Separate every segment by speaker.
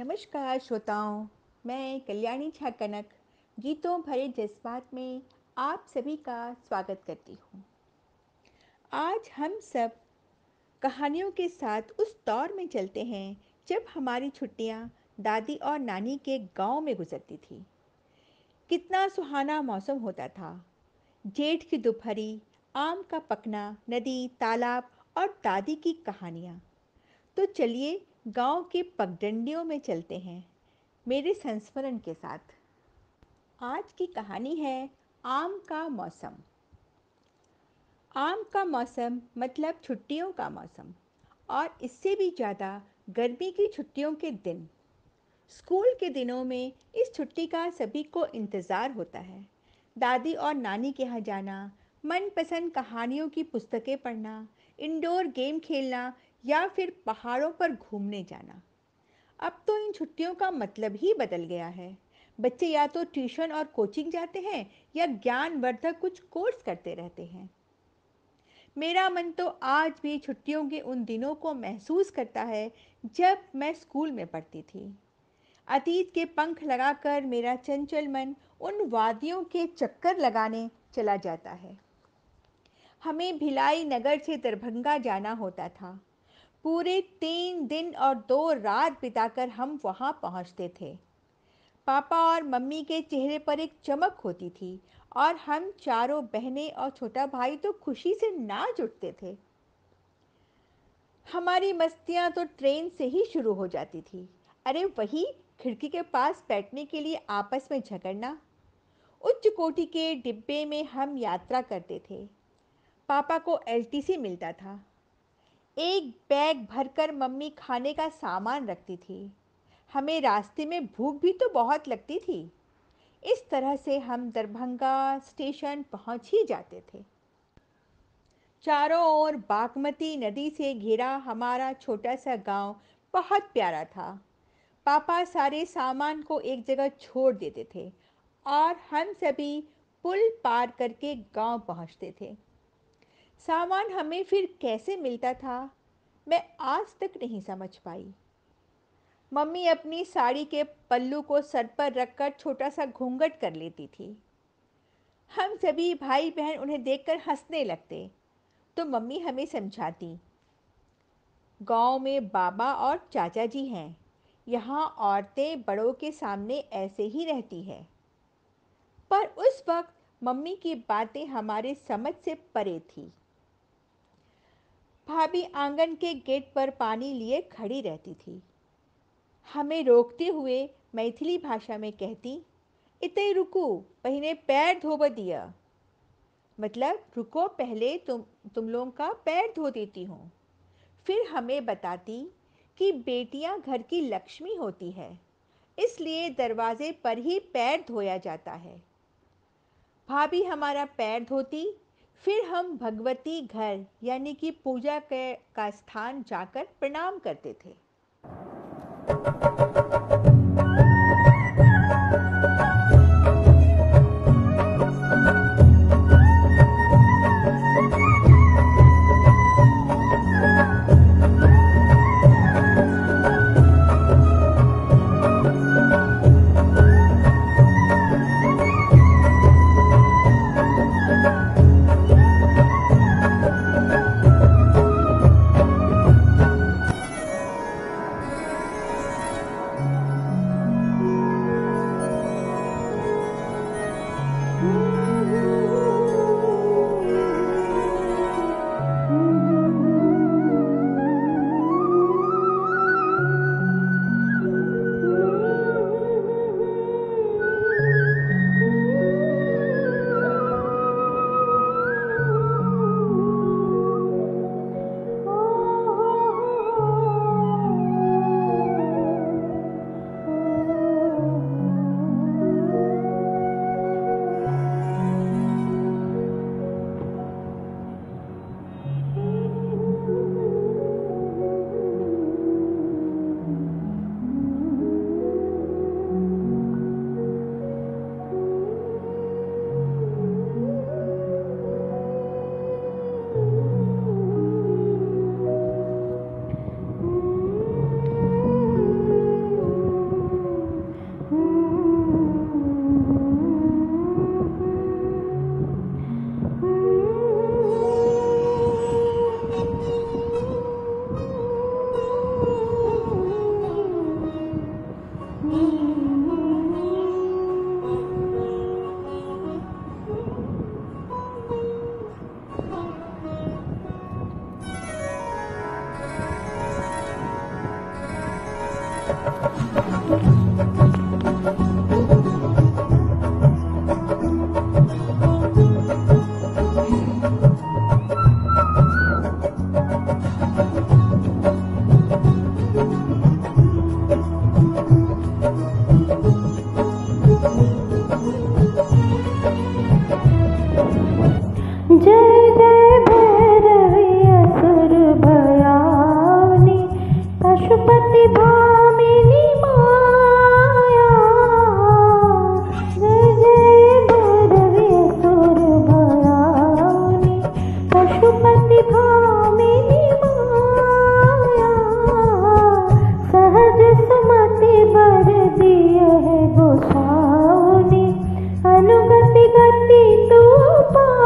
Speaker 1: नमस्कार श्रोताओं। मैं कल्याणी झा कनक गीतों भरे जज्बात में आप सभी का स्वागत करती हूँ। आज हम सब कहानियों के साथ उस दौर में चलते हैं जब हमारी छुट्टियाँ दादी और नानी के गांव में गुजरती थी। कितना सुहाना मौसम होता था। जेठ की दोपहरी, आम का पकना, नदी, तालाब और दादी की कहानियाँ। तो चलिए गांव के पगडंडियों में चलते हैं मेरे संस्मरण के साथ। आज की कहानी है आम का मौसम। आम का मौसम मतलब छुट्टियों का मौसम, और इससे भी ज़्यादा गर्मी की छुट्टियों के दिन। स्कूल के दिनों में इस छुट्टी का सभी को इंतज़ार होता है। दादी और नानी के यहाँ जाना, मनपसंद कहानियों की पुस्तकें पढ़ना, इंडोर गेम खेलना या फिर पहाड़ों पर घूमने जाना। अब तो इन छुट्टियों का मतलब ही बदल गया है। बच्चे या तो ट्यूशन और कोचिंग जाते हैं या ज्ञानवर्धक कुछ कोर्स करते रहते हैं। मेरा मन तो आज भी छुट्टियों के उन दिनों को महसूस करता है जब मैं स्कूल में पढ़ती थी। अतीत के पंख लगाकर मेरा चंचल मन उन वादियों के चक्कर लगाने चला जाता है। हमें भिलाई नगर से दरभंगा जाना होता था। पूरे 3 दिन और 2 रात बिताकर हम वहाँ पहुँचते थे। पापा और मम्मी के चेहरे पर एक चमक होती थी और हम चारों बहनें और छोटा भाई तो खुशी से नाच उठते थे। हमारी मस्तियाँ तो ट्रेन से ही शुरू हो जाती थी। अरे वही खिड़की के पास बैठने के लिए आपस में झगड़ना। उच्च कोटि के डिब्बे में हम यात्रा करते थे। पापा को एलटीसी मिलता था। एक बैग भरकर मम्मी खाने का सामान रखती थी। हमें रास्ते में भूख भी तो बहुत लगती थी। इस तरह से हम दरभंगा स्टेशन पहुंच ही जाते थे। चारों ओर बागमती नदी से घिरा हमारा छोटा सा गांव बहुत प्यारा था। पापा सारे सामान को एक जगह छोड़ देते थे और हम सभी पुल पार करके गांव पहुंचते थे। सामान हमें फिर कैसे मिलता था, मैं आज तक नहीं समझ पाई। मम्मी अपनी साड़ी के पल्लू को सर पर रखकर छोटा सा घूंघट कर लेती थी। हम सभी भाई बहन उन्हें देखकर हंसने लगते, तो मम्मी हमें समझाती, गांव में बाबा और चाचा जी हैं। यहाँ औरतें बड़ों के सामने ऐसे ही रहती है। पर उस वक्त मम्मी की बातें हमारे समझ से परे थी। भाभी आंगन के गेट पर पानी लिए खड़ी रहती थी। हमें रोकते हुए मैथिली भाषा में कहती, इतने रुको, पहले पैर धोब दिया। मतलब रुको, पहले तुम लोगों का पैर धो देती हूँ। फिर हमें बताती कि बेटियां घर की लक्ष्मी होती है, इसलिए दरवाजे पर ही पैर धोया जाता है। भाभी हमारा पैर धोती, फिर हम भगवती घर यानी कि पूजा का स्थान जाकर प्रणाम करते थे।
Speaker 2: जय जय भैरवी असुर भयाउनि पशुपति भामिनी माया। जय जय भैरवी असुर भयाउनि पशुपति भामिनी माया। सहज सुमति बर दिय है गोसाउनि अनुगति गति तू पाया।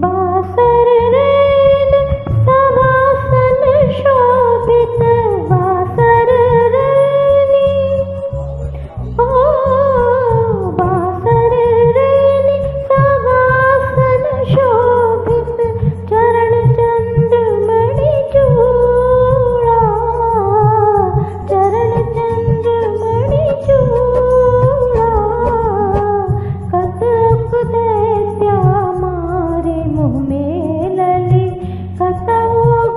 Speaker 2: बासर रैन सवासन शोभित बासर रैनी। ओ बासर रैनी सवासन शोभित चरण चंद्रमणि चूड़ा। चरण चंद्रमणि चूड़ा। कतक दैत्या मारे मुँह में लली कतौ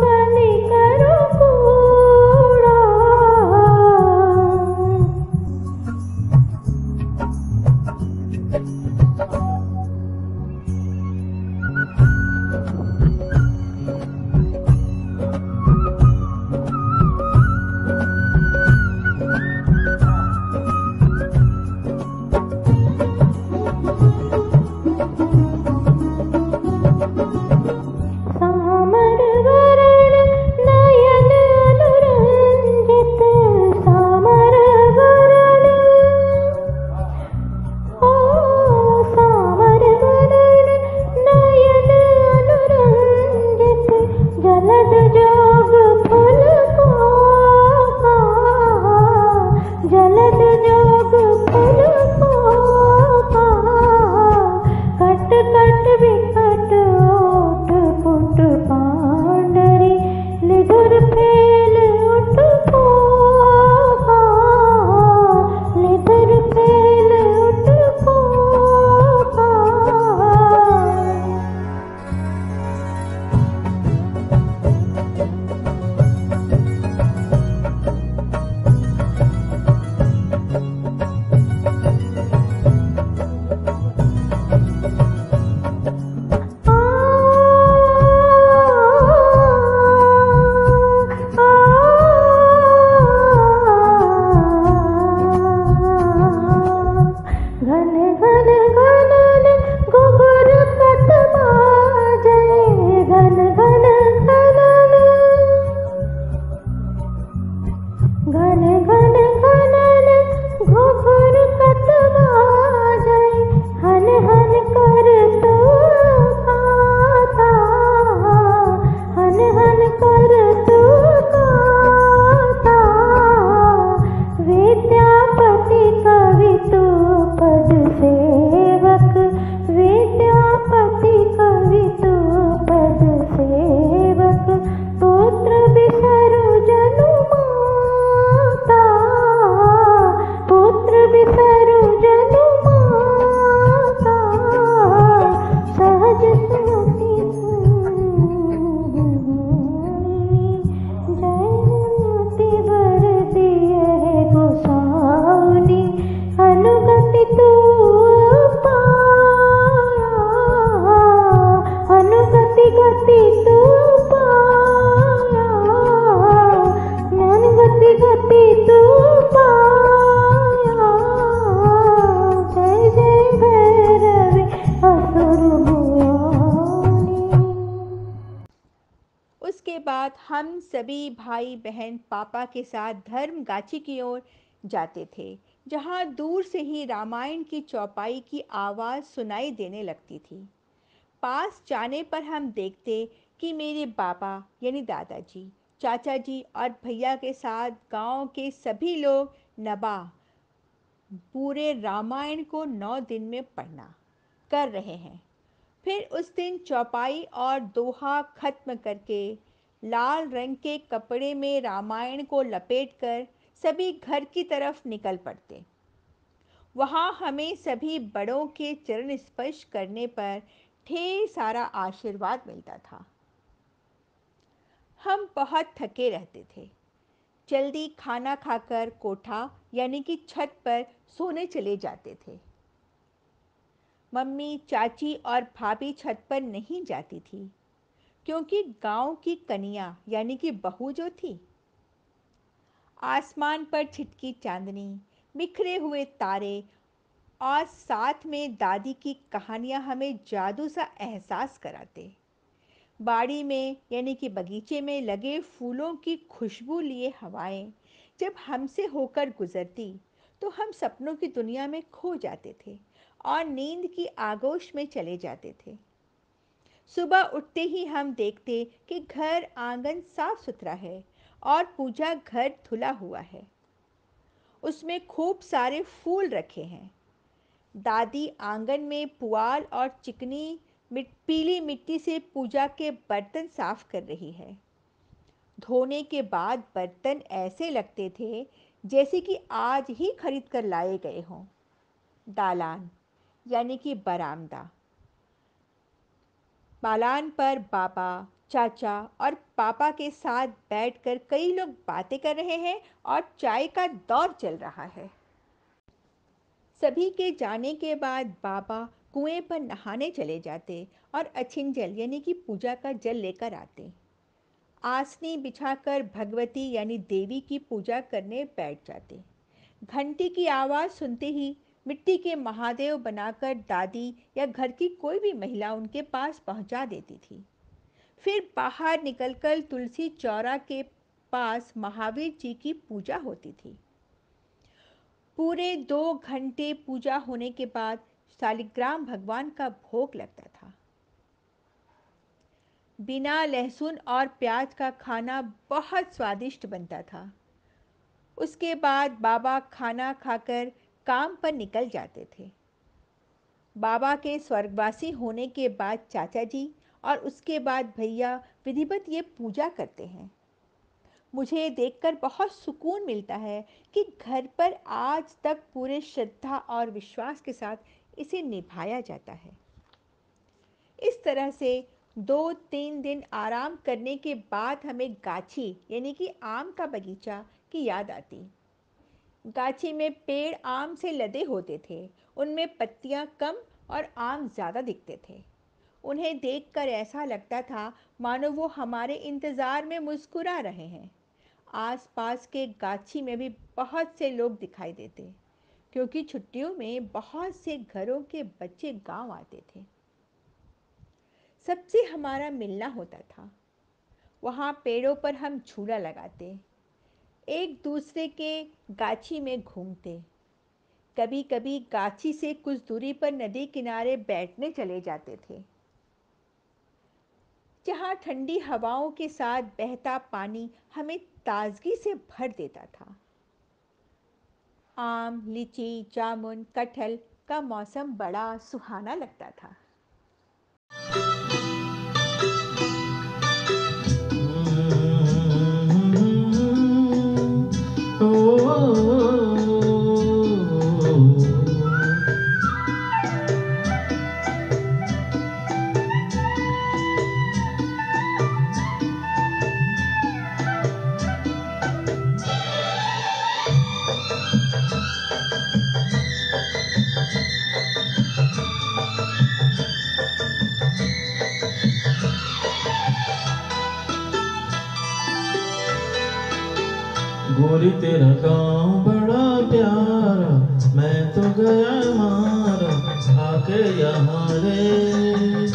Speaker 2: गनि करो कूड़ा। सामर वरण नयन अनुरंजित सामर वरण। ओ सामर वरण नयन अनुरंजित जलद जोग फुल पाका। जलद जोग फुल पाका। कट कट विकट ओठ पुट पांडरी लिधुर फेल उठ पोहा। लिधुर फेल उठ पोहा। घन घन घनन घुघुर कत बाजै। घन घन घनन घन घन घनन घुघुर कत बाजै। हन हन कर तू गाता। हन हन कर तू गाता। विद्यापति कवि तू पद सेवक। विद्यापति कवि तू पद सेवक। पुत्र बिसरु जनु माता। पुत्र बिसरु जनु माता। सहज सुमति जयमति वर दिय है गोसाउनि अनुगति तू पाया। अनुगति गति तू पाया। अनुगति गति तू पाया। जय जय भैरवी असुर भयाउनि।
Speaker 1: उसके बाद हम सभी भाई बहन पापा के साथ धर्मगाछी की ओर जाते थे, जहाँ दूर से ही रामायण की चौपाई की आवाज़ सुनाई देने लगती थी। पास जाने पर हम देखते कि मेरे बाबा यानी दादाजी, चाचा जी और भैया के साथ गांव के सभी लोग नबा पूरे रामायण को 9 दिन में पढ़ना कर रहे हैं। फिर उस दिन चौपाई और दोहा खत्म करके लाल रंग के कपड़े में रामायण को लपेटकर सभी घर की तरफ निकल पड़ते। वहाँ हमें सभी बड़ों के चरण स्पर्श करने पर ढेर सारा आशीर्वाद मिलता था। हम बहुत थके रहते थे। जल्दी खाना खाकर कोठा यानी कि छत पर सोने चले जाते थे। मम्मी, चाची और भाभी छत पर नहीं जाती थी क्योंकि गांव की कन्या यानी कि बहू जो थी। आसमान पर छिटकी चांदनी, बिखरे हुए तारे और साथ में दादी की कहानियां हमें जादू सा एहसास कराते। बाड़ी में यानी कि बगीचे में लगे फूलों की खुशबू लिए हवाएं जब हमसे होकर गुजरती तो हम सपनों की दुनिया में खो जाते थे और नींद की आगोश में चले जाते थे। सुबह उठते ही हम देखते कि घर आंगन साफ सुथरा है और पूजा घर धुला हुआ है। उसमें खूब सारे फूल रखे हैं। दादी आंगन में पुआल और चिकनी पीली मिट्टी से पूजा के बर्तन साफ कर रही है। धोने के बाद बर्तन ऐसे लगते थे जैसे कि आज ही खरीद कर लाए गए हों। दालान यानी कि बरामदा, पालान पर बाबा, चाचा और पापा के साथ बैठकर कई लोग बातें कर रहे हैं और चाय का दौर चल रहा है। सभी के जाने के बाद बाबा कुएं पर नहाने चले जाते और अछिंजल यानी कि पूजा का जल लेकर आते। आसनी बिछाकर भगवती यानी देवी की पूजा करने बैठ जाते। घंटी की आवाज़ सुनते ही मिट्टी के महादेव बनाकर दादी या घर की कोई भी महिला उनके पास पहुंचा देती थी। फिर बाहर निकलकर तुलसी चौरा के पास महावीर जी की पूजा होती थी। पूरे 2 घंटे पूजा होने के बाद शालिग्राम भगवान का भोग लगता था। बिना लहसुन और प्याज का खाना बहुत स्वादिष्ट बनता था। उसके बाद बाबा खाना खाकर काम पर निकल जाते थे। बाबा के स्वर्गवासी होने के बाद चाचा जी और उसके बाद भैया विधिवत ये पूजा करते हैं। मुझे देखकर बहुत सुकून मिलता है कि घर पर आज तक पूरे श्रद्धा और विश्वास के साथ इसे निभाया जाता है। इस तरह से 2-3 दिन आराम करने के बाद हमें गाछी यानी कि आम का बगीचा की याद आती। गाछी में पेड़ आम से लदे होते थे। उनमें पत्तियां कम और आम ज़्यादा दिखते थे। उन्हें देखकर ऐसा लगता था मानो वो हमारे इंतज़ार में मुस्कुरा रहे हैं। आसपास के गाछी में भी बहुत से लोग दिखाई देते क्योंकि छुट्टियों में बहुत से घरों के बच्चे गांव आते थे। सबसे हमारा मिलना होता था। वहाँ पेड़ों पर हम झूला लगाते, एक दूसरे के गाछी में घूमते। कभी कभी गाछी से कुछ दूरी पर नदी किनारे बैठने चले जाते थे जहाँ ठंडी हवाओं के साथ बहता पानी हमें ताजगी से भर देता था। आम, लीची, जामुन, कटहल का मौसम बड़ा सुहाना लगता था।
Speaker 3: गोरी तेरा गाँव बड़ा प्यारा, मैं तो गया मारा आके यहाँ रे।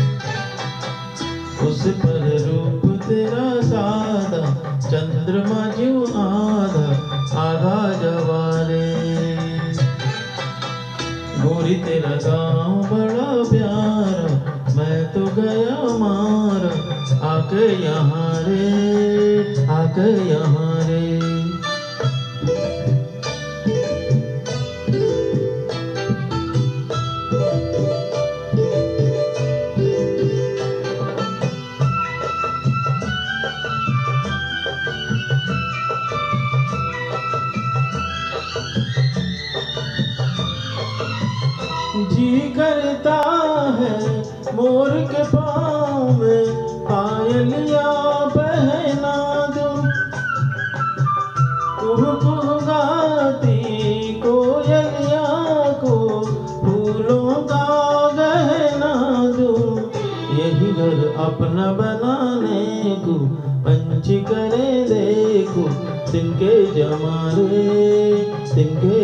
Speaker 3: उस पर रूप तेरा सादा, चंद्रमा ज्यों आधा आधा जवारे। गोरी तेरा गाँव बड़ा प्यारा, मैं तो गया मारा आके यहाँ रे, आके यहाँ रे। जी करता है मोर के पाँव में पायलिया पहना दूं, कुहू कुहू गाती कोयलिया को फूलों का गहना दूं। यही घर अपना बनाने को पंछी करे देखो, तिनके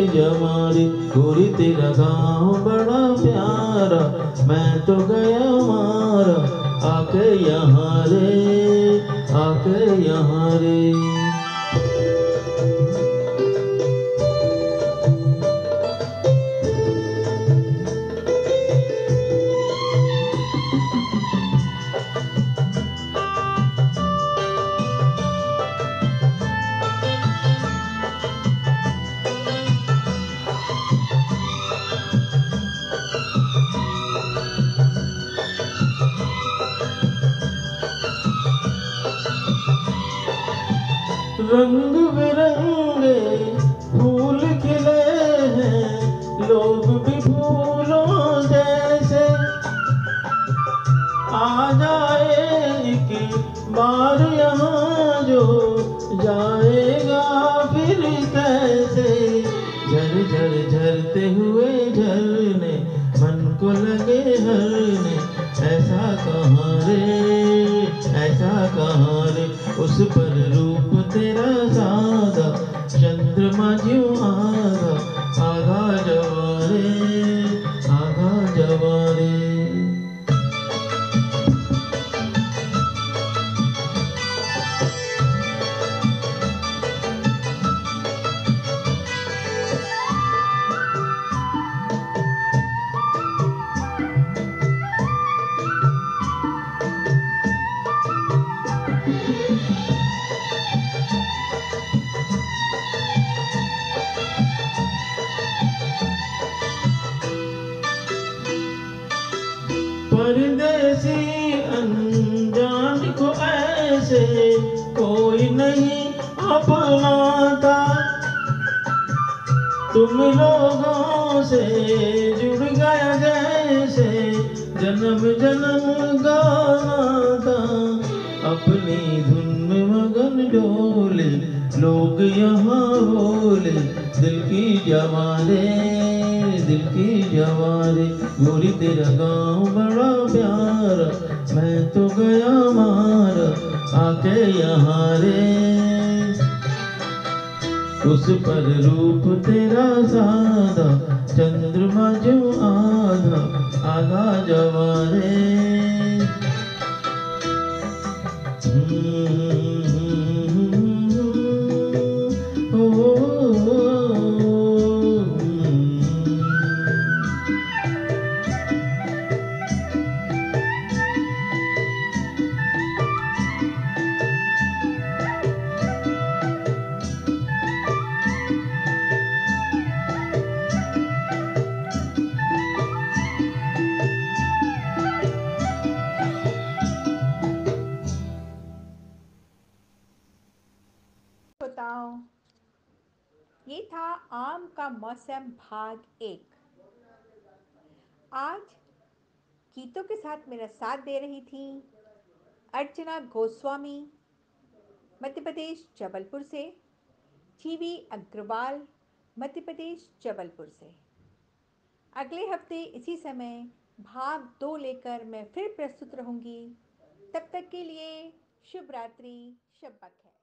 Speaker 3: जमारे गोरी तेरा गाँव बड़ा प्यारा, मैं तो गया मारा आके यहाँ रे। रंग बिरंगे फूल खिले हैं, लोग भी फूलों जैसे। आ जाए एक बार यहाँ जो जाएगा फिर कैसे। झर झर झरते हुए झरने मन को लगे हरने, ऐसा कहाँ रे उस पर रूप तेरा सादा, चंद्रमा ज्यों आगा जवारे। परदेसी अनजान को ऐसे कोई नहीं अपनाता, तुम लोगों से जुड़ गया जैसे जन्म जन्म गाना था। अपनी धुन में मगन डोले लोग यहाँ बोले, दिल की जवारे गोरी तेरा गाँव बड़ा प्यारा, मैं तो गया मारा आके यहाँ रे। उस पर रूप तेरा सादा, चंद्रमा जो आधा जवारे।
Speaker 1: श्रोताओं, ये था आम का मौसम भाग 1। आज गीतों के साथ मेरा साथ दे रही थी अर्चना गोस्वामी, मध्य प्रदेश जबलपुर से, जीवी अग्रवाल, मध्य प्रदेश जबलपुर से। अगले हफ्ते इसी समय भाग 2 लेकर मैं फिर प्रस्तुत रहूंगी। तब तक के लिए शुभ रात्रि, शब बखैर।